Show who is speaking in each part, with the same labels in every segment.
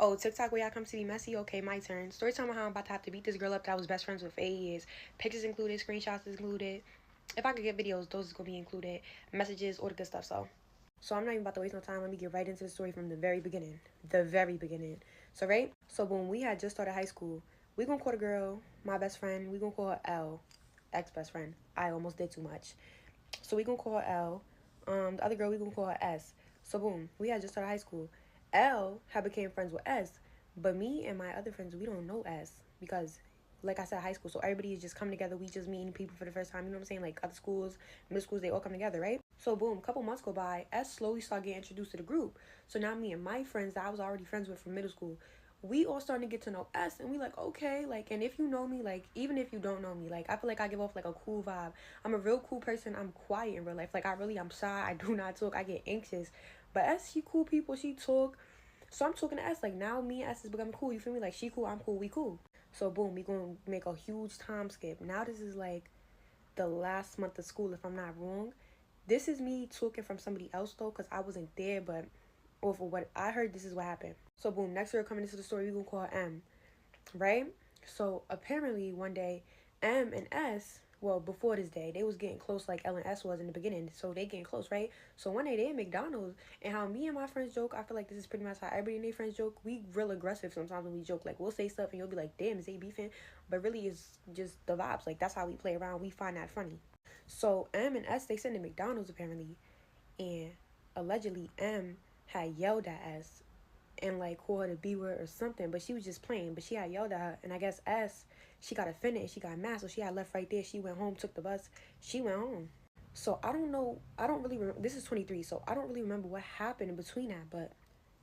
Speaker 1: Oh, TikTok where y'all come to be messy? Okay, my turn. Story time on how I'm about to have to beat this girl up that I was best friends with for 8 years. Pictures included, screenshots included. If I could get videos, those is gonna be included. Messages, all the good stuff, so I'm not even about to waste no time. Let me get right into the story from the very beginning. The very beginning. So right? So boom, we had just started high school. We gonna call the girl, my best friend, we gonna call her L. Ex-best friend. I almost did too much. So we gonna call her L. The other girl we gonna call her S. So boom, we had just started high school. L had became friends with S, but me and my other friends we don't know S because, like I said, high school. So everybody is just coming together. We just meeting people for the first time. You know what I'm saying? Like other schools, middle schools, they all come together, right? So boom, a couple months go by. S slowly start getting introduced to the group. So now me and my friends that I was already friends with from middle school, we all starting to get to know S, and we like, okay, like, and if you know me, like, even if you don't know me, like, I feel like I give off like a cool vibe. I'm a real cool person. I'm quiet in real life. Like, I'm shy. I do not talk. I get anxious. But S, she cool people. She talk. So I'm talking to S. Like, now me and S is becoming cool. You feel me? Like, she cool. I'm cool. We cool. So boom, we gonna make a huge time skip. Now this is like the last month of school, if I'm not wrong. This is me talking from somebody else though, because I wasn't there, but or for what I heard, this is what happened. So boom, next girl coming into the story, we gonna call her M, right? So apparently one day, M and S, well, before this day, they was getting close like L and S was in the beginning. So they getting close, right? So one day they at McDonald's, and how me and my friends joke, I feel like this is pretty much how everybody and their friends joke. We real aggressive sometimes when we joke. Like, we'll say stuff and you'll be like, damn, is they beefing? But really it's just the vibes. Like, that's how we play around. We find that funny. So M and S, they sitting at McDonald's apparently, and allegedly M had yelled at S and like called her the B word or something, but she was just playing. But she had yelled at her, and I guess S, she got offended and she got mad, so she had left right there. She went home, took the bus, she went home. So I don't know. I don't really remember. This is 23, so I don't really remember what happened in between that. But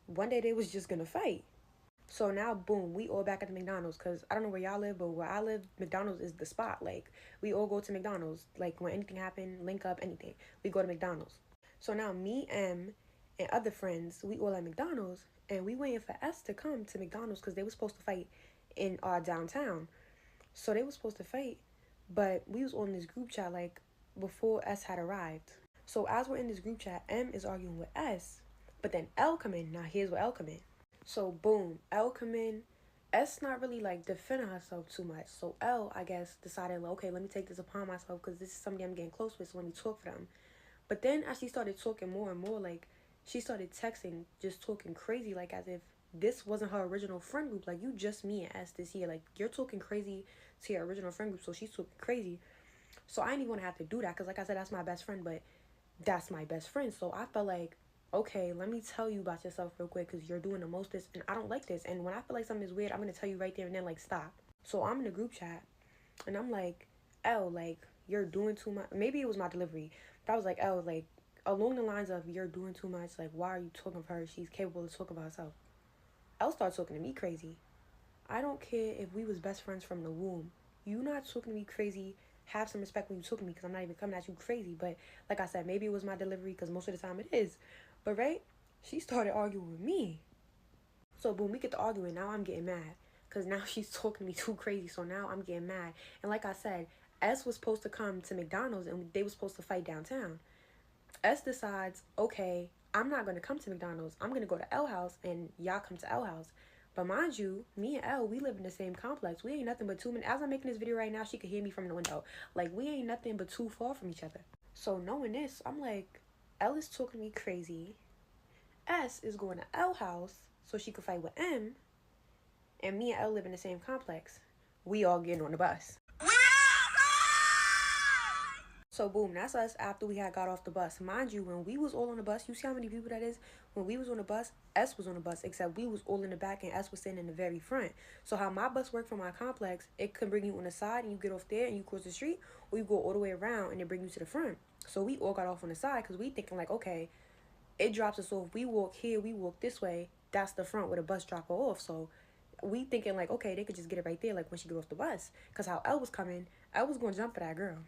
Speaker 1: one day they was just gonna fight. So now, boom, we all back at the McDonald's because I don't know where y'all live, but where I live, McDonald's is the spot. Like, we all go to McDonald's. Like, when anything happen, link up, anything, we go to McDonald's. So now me, M, and other friends, we all at McDonald's, and we waiting for S to come to McDonald's because they were supposed to fight in our downtown. So they were supposed to fight, but we was on this group chat, like, before S had arrived. So as we're in this group chat, M is arguing with S, but then L come in. Now here's where L come in. So boom, L come in. S not really like defending herself too much. So L, I guess, decided, like, okay, let me take this upon myself because this is somebody I'm getting close with, so let me talk for them. But then as she started talking more and more, like, she started texting, just talking crazy, like as if this wasn't her original friend group. Like, you just me and S this year. Like, you're talking crazy to your original friend group, so she's talking crazy. So I ain't even gonna have to do that because, like I said, that's my best friend, but that's my best friend. So I felt like, okay, let me tell you about yourself real quick because you're doing the most this, and I don't like this. And when I feel like something is weird, I'm gonna tell you right there and then, like, stop. So I'm in the group chat, and I'm like, L, like, you're doing too much. Maybe it was my delivery, but I was like, L, like, along the lines of, you're doing too much. Like, why are you talking of her? She's capable of talking about herself. L starts talking to me crazy. I don't care if we was best friends from the womb. You not talking to me crazy. Have some respect when you talking to me because I'm not even coming at you crazy. But like I said, maybe it was my delivery because most of the time it is. But right, she started arguing with me. So boom, we get to arguing. Now I'm getting mad because now she's talking to me too crazy. So now I'm getting mad. And like I said, S was supposed to come to McDonald's and they were supposed to fight downtown. S decides, okay, I'm not going to come to McDonald's. I'm going to go to L House and y'all come to L House. But mind you, me and L, we live in the same complex. We ain't nothing but 2 minutes. As I'm making this video right now, she could hear me from the window. Like, we ain't nothing but too far from each other. So knowing this, I'm like, L is talking to me crazy. S is going to L House so she could fight with M. And me and L live in the same complex. We all getting on the bus. So boom, that's us after we had got off the bus. Mind you, when we was all on the bus, you see how many people that is? When we was on the bus, S was on the bus, except we was all in the back and S was sitting in the very front. So how my bus worked from my complex, it can bring you on the side and you get off there and you cross the street, or you go all the way around and it bring you to the front. So we all got off on the side because we thinking like, okay, it drops us off. We walk here, we walk this way. That's the front where the bus drop her off. So we thinking like, okay, they could just get it right there, like when she get off the bus. Because how L was coming, L was going to jump for that girl.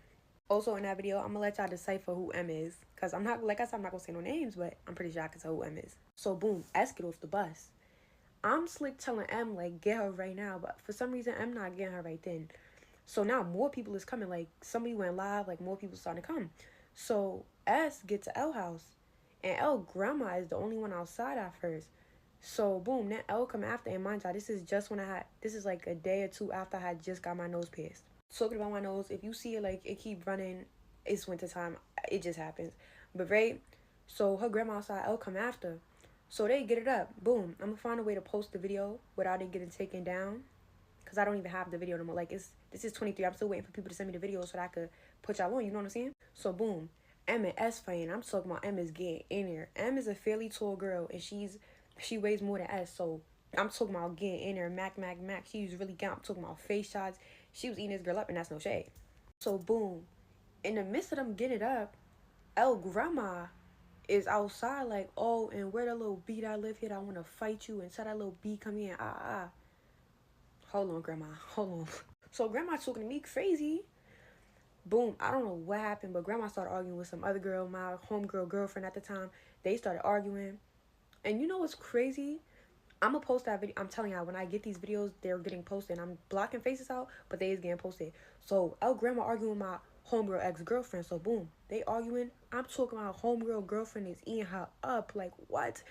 Speaker 1: Also in that video, I'm gonna let y'all decipher who M is. Cause I'm not, like I said, I'm not gonna say no names, but I'm pretty sure I can tell who M is. So boom, S get off the bus. I'm slick telling M, like, get her right now. But for some reason, M not getting her right then. So now more people is coming. Like, somebody went live, like more people starting to come. So S get to L House. And L grandma is the only one outside at first. So boom, then L come after, and mind you, this is like a day or two after I had just got my nose pierced. Talking about my nose, if you see it like it keep running, it's winter time. It just happens. But right, so her grandma outside, L come after. So they get it up. Boom. I'm gonna find a way to post the video without it getting taken down. Cause I don't even have the video no more. Like this is 23. I'm still waiting for people to send me the video so that I could put y'all on, you know what I'm saying? So boom. M and S fighting. I'm talking about M is getting in there. M is a fairly tall girl and she weighs more than S. So I'm talking about getting in there. Mac. She was really down. I'm talking about face shots. She was eating this girl up, and that's no shade. So boom. In the midst of them getting it up, L grandma is outside like, oh, and where the little B that live here that I want to fight you, and tell that little B come in. Hold on, grandma. Hold on. So grandma talking to me crazy. Boom. I don't know what happened, but grandma started arguing with some other girl, my homegirl girlfriend at the time. They started arguing. And you know what's crazy? I'm going to post that video. I'm telling y'all, when I get these videos, they're getting posted. I'm blocking faces out, but they is getting posted. So, grandma arguing with my homegirl ex-girlfriend. So, boom. They arguing. I'm talking about homegirl girlfriend is eating her up. Like, what?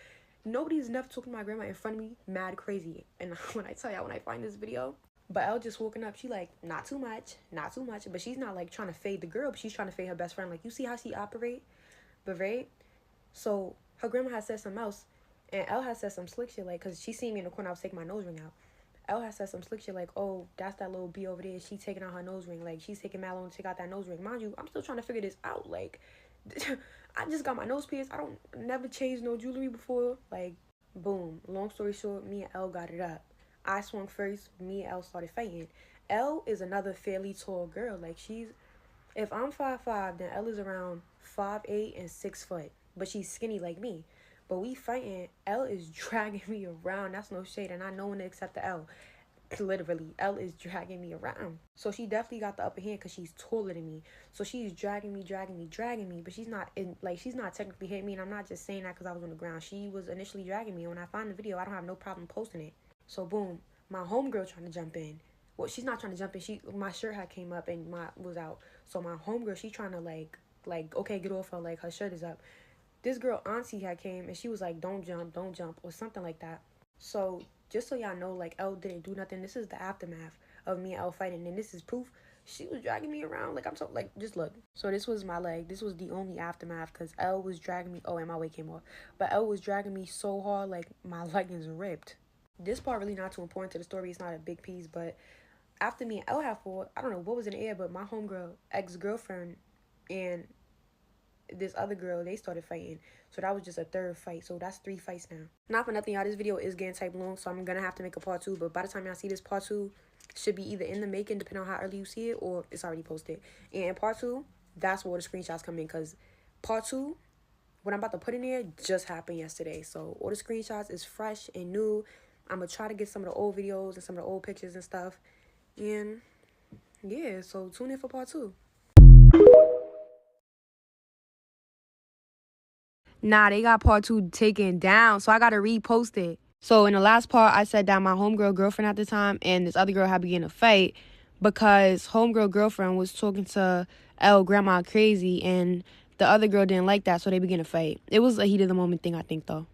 Speaker 1: Nobody's never talking to my grandma in front of me. Mad crazy. And when I tell y'all, when I find this video, but Elle just woken up. She like, not too much. But she's not like trying to fade the girl, but she's trying to fade her best friend. Like, you see how she operate? But right? So, her grandma had said something else. And Elle had said some slick shit, like, because she seen me in the corner, I was taking my nose ring out. Elle had said some slick shit, like, oh, that's that little B over there. She taking out her nose ring. Like, she's taking mad long to take out that nose ring. Mind you, I'm still trying to figure this out. Like, I just got my nose pierced. I don't never changed no jewelry before. Like, boom. Long story short, me and Elle got it up. I swung first. Me and Elle started fighting. Elle is another fairly tall girl. Like, if I'm 5'5", then Elle is around 5'8" and 6 foot. But she's skinny like me. But we fighting. L is dragging me around. That's no shade. And I know when to accept the L. Literally, L is dragging me around. So she definitely got the upper hand because she's taller than me. So she's dragging me. But she's not technically hitting me. And I'm not just saying that because I was on the ground. She was initially dragging me. When I find the video, I don't have no problem posting it. So boom, my homegirl trying to jump in. Well, she's not trying to jump in. My shirt had came up and was out. So my homegirl, she trying to like, okay, get off her. Like, her shirt is up. This girl auntie had came and she was like, don't jump, or something like that. So just so y'all know, like, Elle didn't do nothing. This is the aftermath of me and Elle fighting, and this is proof. She was dragging me around. Like, I'm so, like, just look. So this was my leg. This was the only aftermath because Elle was dragging me. Oh, and my weight came off. But Elle was dragging me so hard, like, my leggings ripped. This part really not too important to the story. It's not a big piece, but after me and Elle had fought, I don't know what was in the air, but my homegirl, ex-girlfriend, and this other girl, they started fighting. So that was just a third fight. So that's 3 fights now. Not for nothing, y'all, this video is getting type long, so I'm gonna have to make a part 2. But by the time y'all see this, part 2 should be either in the making, depending on how early you see it, or it's already posted. And in part 2, that's where the screenshots come in, because part 2, what I'm about to put in there just happened yesterday. So all the screenshots is fresh and new. I'm gonna try to get some of the old videos and some of the old pictures and stuff. And yeah, so tune in for part 2. Nah, they got part 2 taken down, so I gotta repost it. So in the last part, I said that my homegirl girlfriend at the time and this other girl had begun a fight because homegirl girlfriend was talking to L grandma crazy, and the other girl didn't like that, so they began a fight. It was a heat of the moment thing, I think, though.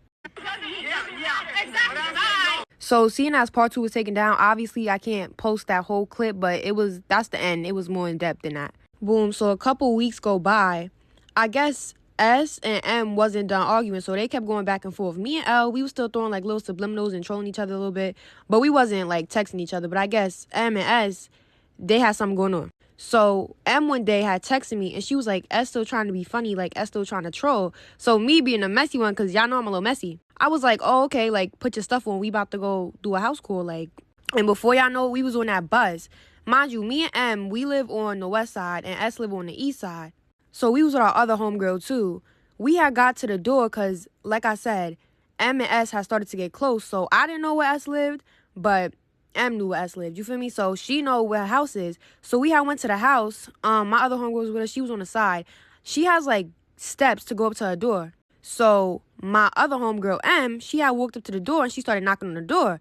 Speaker 1: So seeing as part 2 was taken down, obviously I can't post that whole clip, but that's the end. It was more in depth than that. Boom. So a couple weeks go by. I guess S and M wasn't done arguing, so they kept going back and forth. Me and L, we was still throwing like little subliminals and trolling each other a little bit, but we wasn't like texting each other. But I guess M and S, they had something going on. So M one day had texted me and she was like, S still trying to be funny, like S still trying to troll. So me being a messy one, because y'all know I'm a little messy, I was like, oh, okay, like put your stuff on. We about to go do a house call, like. And before y'all know it, we was on that buzz. Mind you, me and M, we live on the west side and S live on the east side. So we was with our other homegirl too. We had got to the door because, like I said, M and S had started to get close. So I didn't know where S lived, but M knew where S lived. You feel me? So she know where her house is. So we had went to the house. My other homegirl was with her. She was on the side. She has like steps to go up to her door. So my other homegirl M, she had walked up to the door and she started knocking on the door.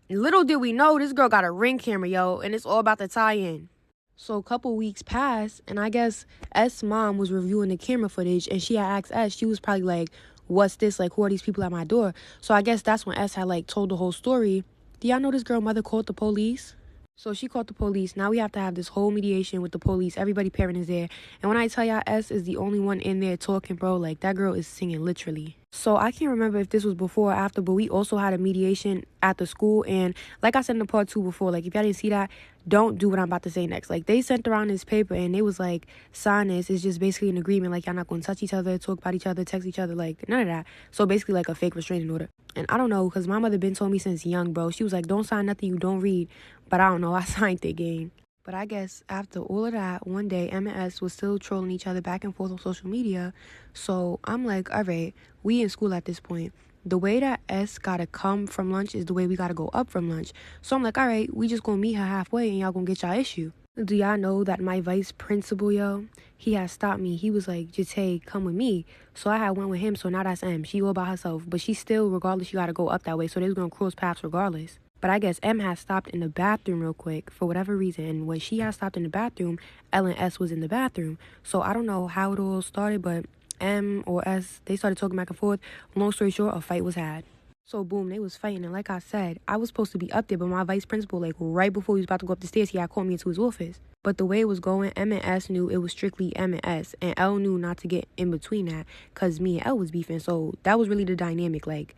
Speaker 1: Little did we know this girl got a Ring camera, yo, and it's all about to tie in. So a couple weeks passed, and I guess S' mom was reviewing the camera footage, and she had asked S, she was probably like, what's this? Like, who are these people at my door? So I guess that's when S had, like, told the whole story. Do y'all know this girl mother called the police? So she called the police. Now we have to have this whole mediation with the police. Everybody parent is there. And when I tell y'all S is the only one in there talking, bro, like that girl is singing literally. So I can't remember if this was before or after, but we also had a mediation at the school. And like I said in the part 2 before, like if y'all didn't see that, don't do what I'm about to say next. Like they sent around this paper and they was like, sign this. It's just basically an agreement. Like y'all not going to touch each other, talk about each other, text each other, like none of that. So basically like a fake restraining order. And I don't know, because my mother been told me since young, bro. She was like, don't sign nothing you don't read. But I don't know. I signed the game. But I guess after all of that, one day, M and S was still trolling each other back and forth on social media. So I'm like, all right, we in school at this point. The way that S gotta come from lunch is the way we gotta go up from lunch. So I'm like, all right, we just gonna meet her halfway and y'all gonna get y'all issue. Do y'all know that my vice principal, yo, he had stopped me. He was like, just hey, come with me. So I had went with him. So now that's M. She all by herself. But she still, regardless, she gotta go up that way. So they was gonna cross paths regardless. But I guess M had stopped in the bathroom real quick for whatever reason. And when she had stopped in the bathroom, L and S was in the bathroom. So I don't know how it all started, but M or S, they started talking back and forth. Long story short, a fight was had. So boom, they was fighting. And like I said, I was supposed to be up there, but my vice principal, like right before he was about to go up the stairs, he had called me into his office. But the way it was going, M and S knew it was strictly M and S. And L knew not to get in between that because me and L was beefing. So that was really the dynamic. Like,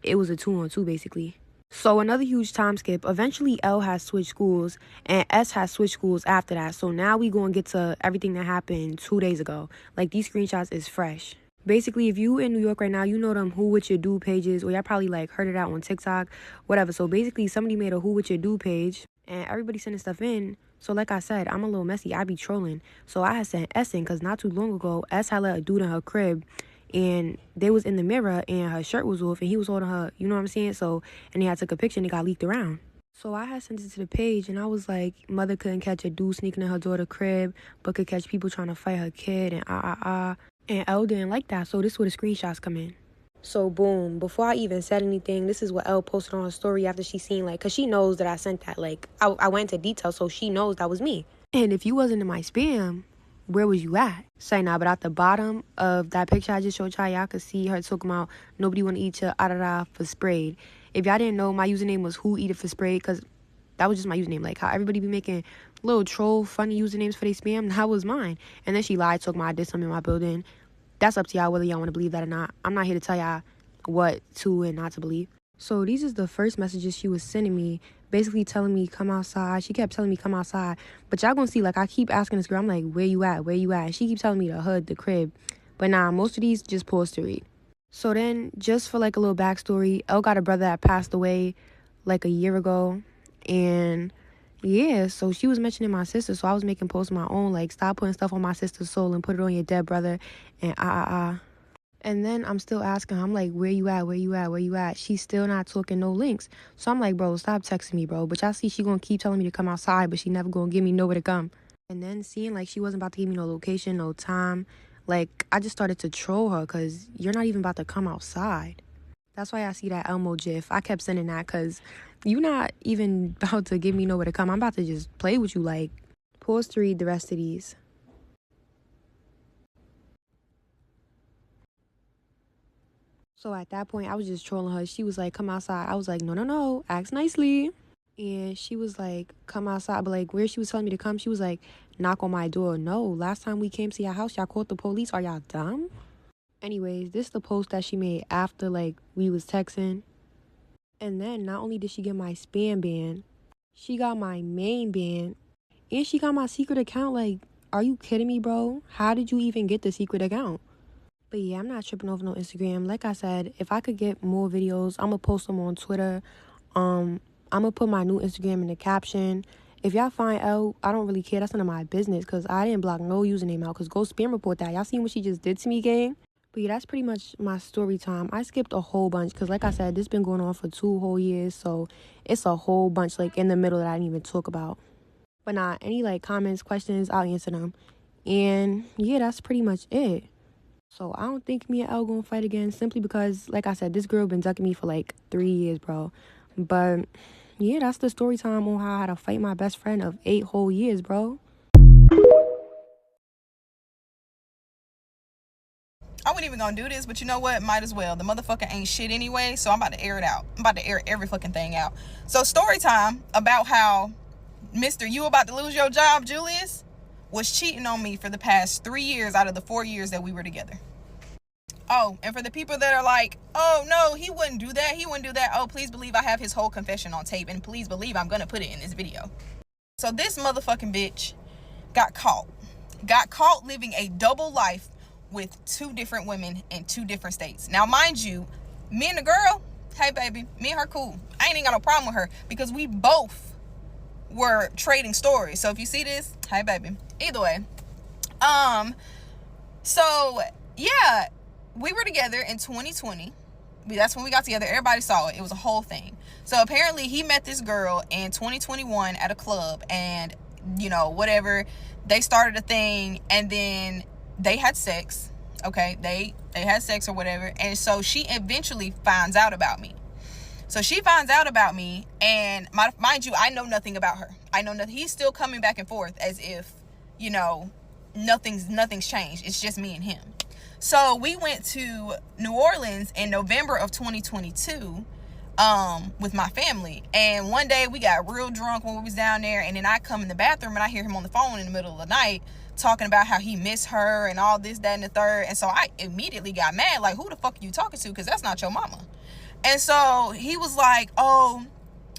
Speaker 1: it was a 2-on-2 basically. So another huge time skip. Eventually, L has switched schools and S has switched schools after that. So now we going to get to everything that happened 2 days ago. Like, these screenshots is fresh. Basically, if you in New York right now, you know them Who With Your Do pages, or y'all probably like heard it out on TikTok, whatever. So basically, somebody made a Who With Your Do page and everybody sending stuff in. So like I said, I'm a little messy. I be trolling. So I had sent S in because not too long ago, S had let a dude in her crib. And they was in the mirror and her shirt was off and he was holding her, you know what I'm saying? So, and they had took a picture and it got leaked around. So I had sent it to the page and I was like, mother couldn't catch a dude sneaking in her daughter's crib, but could catch people trying to fight her kid and And L didn't like that, so this is where the screenshots come in. So boom, before I even said anything, this is what L posted on her story after she seen, like, because she knows that I sent that. Like, I went into detail, so she knows that was me. And if you wasn't in my spam, where was you at? Say nah, but at the bottom of that picture I just showed y'all could see her talking about nobody want to eat your for sprayed. If y'all didn't know, my username was who eat it for sprayed, because that was just my username. Like how everybody be making little troll funny usernames for their spam, that was mine. And then she lied, talking about I did something in my building. That's up to y'all whether y'all want to believe that or not. I'm not here to tell y'all what to and not to believe. So these is the first messages she was sending me, basically telling me come outside. She kept telling me come outside. But y'all gonna see, like, I keep asking this girl, I'm like, where you at? Where you at? And she keeps telling me the hood, the crib. But nah, most of these just pause to read. So then, just for like a little backstory, Elle got a brother that passed away like a year ago. And yeah, so she was mentioning my sister. So I was making posts of my own, like, stop putting stuff on my sister's soul and put it on your dead brother. And And then I'm still asking her, I'm like, where you at? Where you at? Where you at? She's still not talking no links. So I'm like, bro, stop texting me, bro. But y'all see she gonna keep telling me to come outside, but she never gonna give me nowhere to come. And then seeing like she wasn't about to give me no location, no time, like I just started to troll her because you're not even about to come outside. That's why I see that Elmo gif. I kept sending that because you're not even about to give me nowhere to come. I'm about to just play with you. Like, pause to read the rest of these. So at that point, I was just trolling her. She was like, come outside. I was like, no, ask nicely. And she was like, come outside. But like where she was telling me to come, she was like, knock on my door. No, last time we came to your house, y'all called the police. Are y'all dumb? Anyways, this is the post that she made after like we was texting. And then not only did she get my spam ban, she got my main ban. And she got my secret account. Like, are you kidding me, bro? How did you even get the secret account? But yeah, I'm not tripping over no Instagram. Like I said, if I could get more videos, I'm going to post them on Twitter. I'm going to put my new Instagram in the caption. If y'all find out, I don't really care. That's none of my business because I didn't block no username out because go spam report that. Y'all seen what she just did to me, gang? But yeah, that's pretty much my story time. I skipped a whole bunch because like I said, this been going on for 2 whole years. So it's a whole bunch like in the middle that I didn't even talk about. But nah, any like comments, questions, I'll answer them. And yeah, that's pretty much it. So I don't think me and Elle gonna fight again simply because, like I said, this girl been ducking me for like 3 years, bro. But yeah, that's the story time on how I had to fight my best friend of 8 whole years, bro.
Speaker 2: I wasn't even gonna do this, but you know what? Might as well. The motherfucker ain't shit anyway, so I'm about to air it out. I'm about to air every fucking thing out. So story time about how Mr. You about to lose your job, Julius, was cheating on me for the past 3 years out of the 4 years that we were together. Oh, and for the people that are like, oh no, he wouldn't do that, he wouldn't do that. Oh, please believe I have his whole confession on tape, and please believe I'm gonna put it in this video. So this motherfucking bitch got caught living a double life with 2 different women in 2 different states. Now, mind you, me and the girl, hey baby, me and her cool. I ain't even got no problem with her because we both were trading stories. So if you see this, hey baby. Either way, so yeah, we were together in 2020. That's when we got together. Everybody saw it. It was a whole thing. So apparently he met this girl in 2021 at a club, and you know, whatever, they started a thing, and then they had sex. Okay, they had sex or whatever, and so she eventually finds out about me. So she finds out about me, and mind you, I know nothing about her. I know nothing. He's still coming back and forth as if, you know, nothing's changed. It's just me and him. So we went to New Orleans in November of 2022 with my family, and one day we got real drunk when we was down there, and then I come in the bathroom and I hear him on the phone in the middle of the night talking about how he missed her and all this, that, and the third. And so I immediately got mad, like, who the fuck are you talking to? Because that's not your mama. And so he was like, oh,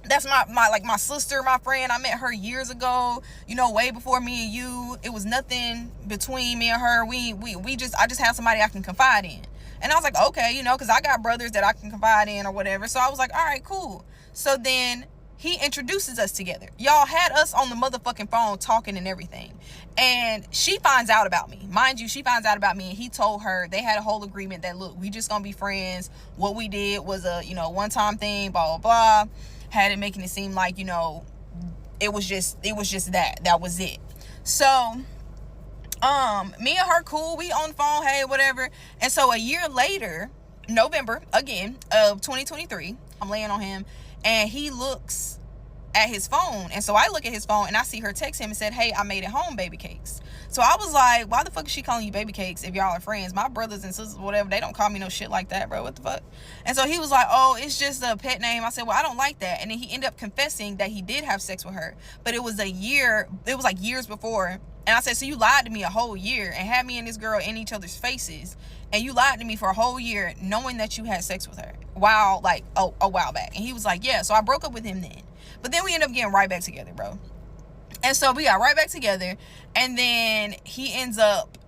Speaker 2: that's my sister, my friend. I met her years ago, you know, way before me and you. It was nothing between me and her. I just have somebody I can confide in. And I was like, okay, you know, because I got brothers that I can confide in or whatever. So I was like, all right, cool. So then he introduces us together. Y'all had us on the motherfucking phone talking and everything. And she finds out about me. Mind you, she finds out about me, and he told her, they had a whole agreement that, look, we just gonna be friends. What we did was a, you know, one-time thing, blah, blah, blah. Had it making it seem like, you know, it was just that was it. So me and her cool, we on the phone, hey, whatever. And so a year later, November again of 2023, I'm laying on him, and he looks at his phone. And so I look at his phone and I see her text him and said, hey, I made it home, baby cakes. So I was like, why the fuck is she calling you baby cakes if y'all are friends? My brothers and sisters, whatever, they don't call me no shit like that, bro. What the fuck? And so he was like, oh, it's just a pet name. I said, well, I don't like that. And then he ended up confessing that he did have sex with her, but it was like years before. And I said, so you lied to me a whole year and had me and this girl in each other's faces, and you lied to me for a whole year knowing that you had sex with her a while back. And he was like, yeah. So I broke up with him then. But then we ended up getting right back together, bro. And so we got right back together, and then he ends up,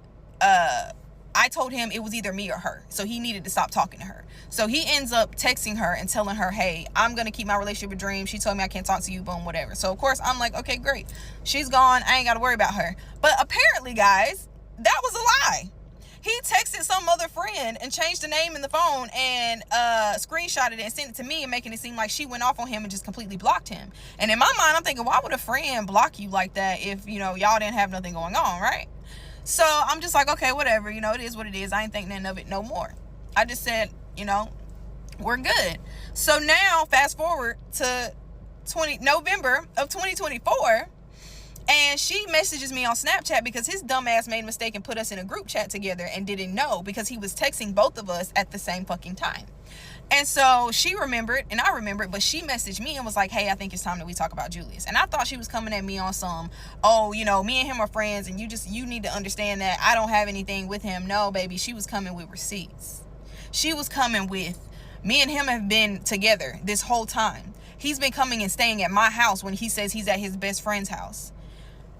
Speaker 2: I told him it was either me or her, so he needed to stop talking to her. So he ends up texting her and telling her, hey, I'm going to keep my relationship a dream. She told me I can't talk to you, boom, whatever. So, of course, I'm like, okay, great. She's gone. I ain't got to worry about her. But apparently, guys, that was a lie. He texted some other friend and changed the name in the phone and screenshotted it and sent it to me, and making it seem like she went off on him and just completely blocked him. And in my mind, I'm thinking, why would a friend block you like that if, you know, y'all didn't have nothing going on, right? So I'm just like, okay, whatever, you know, it is what it is. I ain't think nothing of it no more. I just said, you know, we're good. So now fast forward to November of 2024, and she messages me on Snapchat because his dumb ass made a mistake and put us in a group chat together and didn't know, because he was texting both of us at the same fucking time. And so she remembered and I remembered, but she messaged me and was like, hey, I think it's time that we talk about Julius. And I thought she was coming at me on some, oh, you know, me and him are friends and you need to understand that I don't have anything with him. No, baby, she was coming with receipts. She was coming with, me and him have been together this whole time. He's been coming and staying at my house when he says he's at his best friend's house.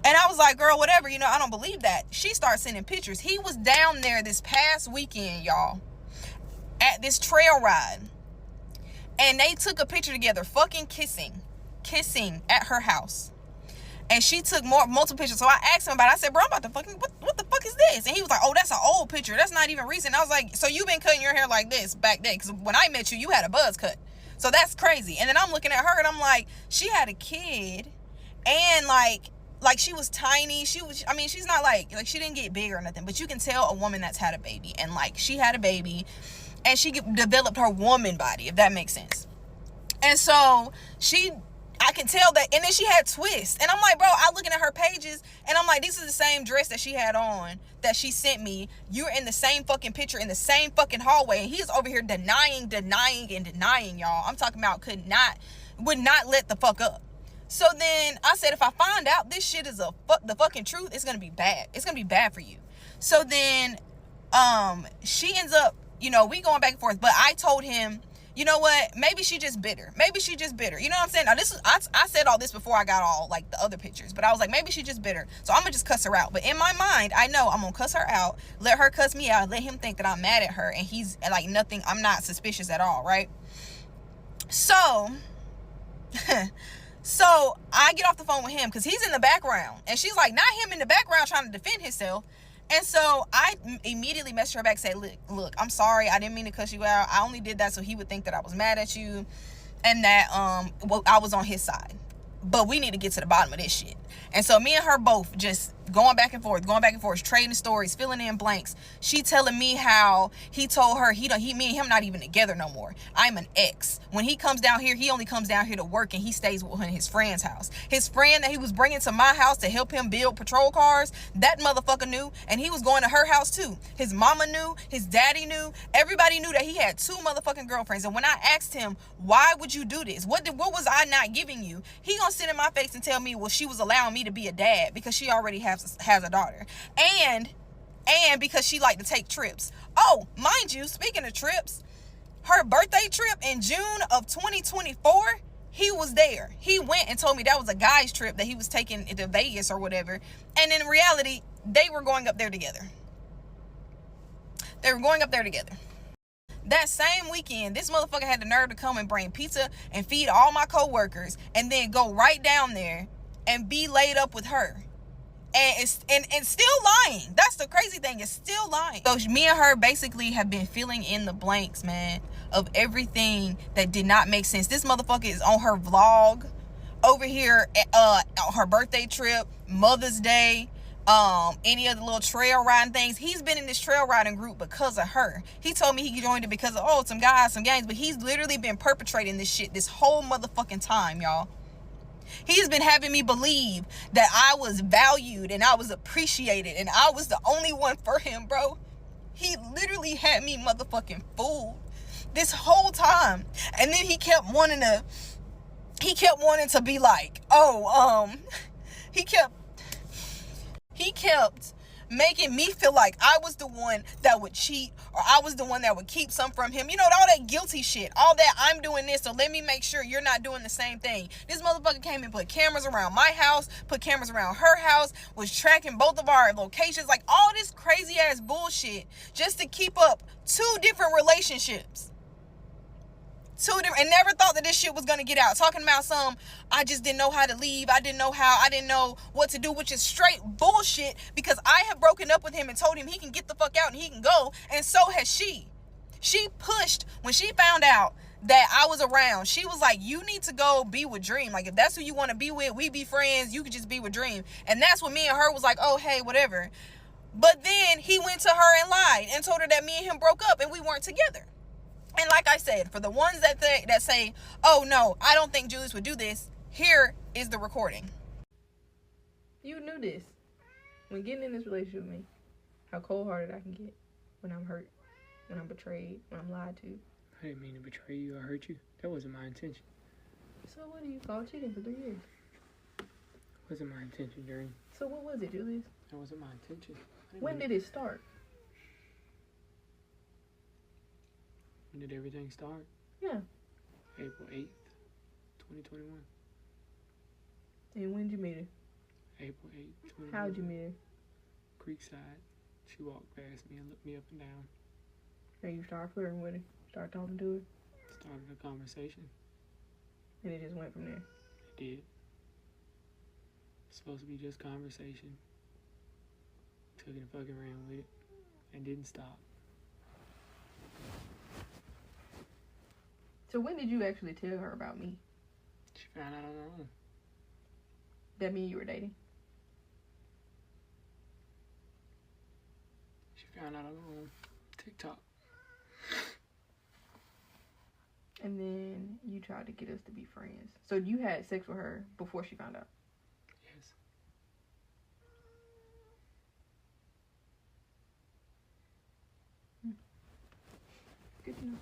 Speaker 2: And I was like, girl, whatever, you know, I don't believe that. She starts sending pictures. He was down there this past weekend, y'all, at this trail ride. And they took a picture together, fucking kissing at her house. And she took multiple pictures. So I asked him about it. I said, bro, I'm about to fucking, what the fuck is this? And he was like, oh, that's an old picture. That's not even recent. I was like, so you've been cutting your hair like this back then? Because when I met you, you had a buzz cut. So that's crazy. And then I'm looking at her and I'm like, she had a kid, and like she was tiny. I mean, she's not like she didn't get big or nothing, but you can tell a woman that's had a baby. And like, she had a baby and she developed her woman body, if that makes sense. And so I can tell that. And then she had twists. And I'm like, bro, I'm looking at her pages and I'm like, this is the same dress that she had on that she sent me. You're in the same fucking picture in the same fucking hallway. And he's over here denying, y'all. I'm talking about would not let the fuck up. So then I said, if I find out this shit is the fucking truth, it's going to be bad. It's going to be bad for you. So then she ends up, we going back and forth. But I told him, you know what? Maybe she just bitter. You know what I'm saying? Now, I said all this before I got all, like, the other pictures. But I was like, maybe she just bitter. So I'm going to just cuss her out. But in my mind, I know I'm going to cuss her out, let her cuss me out, let him think that I'm mad at her. And he's, like, nothing. I'm not suspicious at all, right? So, so I get off the phone with him because he's in the background. And she's like, not him in the background trying to defend himself. And so I immediately messaged her back, said, look, I'm sorry. I didn't mean to cuss you out. I only did that so he would think that I was mad at you and that I was on his side. But we need to get to the bottom of this shit. And so me and her both just going back and forth, trading stories, filling in blanks. She telling me how he told her me and him not even together no more. I'm an ex. When he comes down here, he only comes down here to work and he stays with his friend's house. His friend that he was bringing to my house to help him build patrol cars, that motherfucker knew, and he was going to her house too. His mama knew, his daddy knew, everybody knew that he had 2 motherfucking girlfriends. And when I asked him, why would you do this? What was I not giving you? He gonna sit in my face and tell me, well, she was allowing me to be a dad because she already has a daughter, and because she liked to take trips. Oh, mind you, speaking of trips, her birthday trip in June of 2024, he was there. He went and told me that was a guy's trip that he was taking to Vegas or whatever, and in reality, they were going up there together. That same weekend, this motherfucker had the nerve to come and bring pizza and feed all my coworkers and then go right down there and be laid up with her. And it's still lying. That's the crazy thing. It's still lying. So me and her basically have been filling in the blanks, man, of everything that did not make sense. This motherfucker is on her vlog over here on her birthday trip, Mother's Day, any of the little trail riding things. He's been in this trail riding group because of her. He told me he joined it because of some guys, some gangs, but he's literally been perpetrating this shit this whole motherfucking time, y'all. He's been having me believe that I was valued and I was appreciated and I was the only one for him, bro. He literally had me motherfucking fooled this whole time. And then he kept wanting to be like, he kept making me feel like I was the one that would cheat or I was the one that would keep some from him. All that guilty shit. All that I'm doing this, so let me make sure you're not doing the same thing. This motherfucker came and put cameras around my house, put cameras around her house, was tracking both of our locations, like all this crazy ass bullshit just to keep up 2 different relationships. And never thought that this shit was gonna get out. Talking about I just didn't know how to leave. I didn't know what to do, which is straight bullshit because I have broken up with him and told him he can get the fuck out and he can go, and so has she. She pushed when she found out that I was around. She was like, you need to go be with Dream. Like, if that's who you want to be with, we be friends, you could just be with Dream. And that's when me and her was like, oh, hey, whatever. But then he went to her and lied and told her that me and him broke up and we weren't together. And like I said, for the ones that say, oh no, I don't think Julius would do this, here is the recording.
Speaker 3: You knew this when getting in this relationship with me, how cold-hearted I can get when I'm hurt, when I'm betrayed, when I'm lied to.
Speaker 4: I didn't mean to betray you or hurt you. That wasn't my intention.
Speaker 3: So what do you call cheating for 3 years?
Speaker 4: Wasn't my intention, Dream.
Speaker 3: So what was it, Julius?
Speaker 4: That wasn't my intention.
Speaker 3: When did it start?
Speaker 4: When did everything start?
Speaker 3: Yeah.
Speaker 4: April 8th, 2021.
Speaker 3: And when did you meet her?
Speaker 4: April 8th, 2021.
Speaker 3: How'd you meet her?
Speaker 4: Creekside. She walked past me and looked me up and down.
Speaker 3: And you started flirting with her? Started talking to her?
Speaker 4: Started a conversation.
Speaker 3: And it just went from there?
Speaker 4: It did. It's supposed to be just conversation. Took it and fucking ran with it. And didn't stop.
Speaker 3: So when did you actually tell her about me?
Speaker 4: She found out on her own.
Speaker 3: That mean you were dating?
Speaker 4: She found out on her own. TikTok.
Speaker 3: And then you tried to get us to be friends. So you had sex with her before she found out?
Speaker 4: Yes.
Speaker 3: Good to know.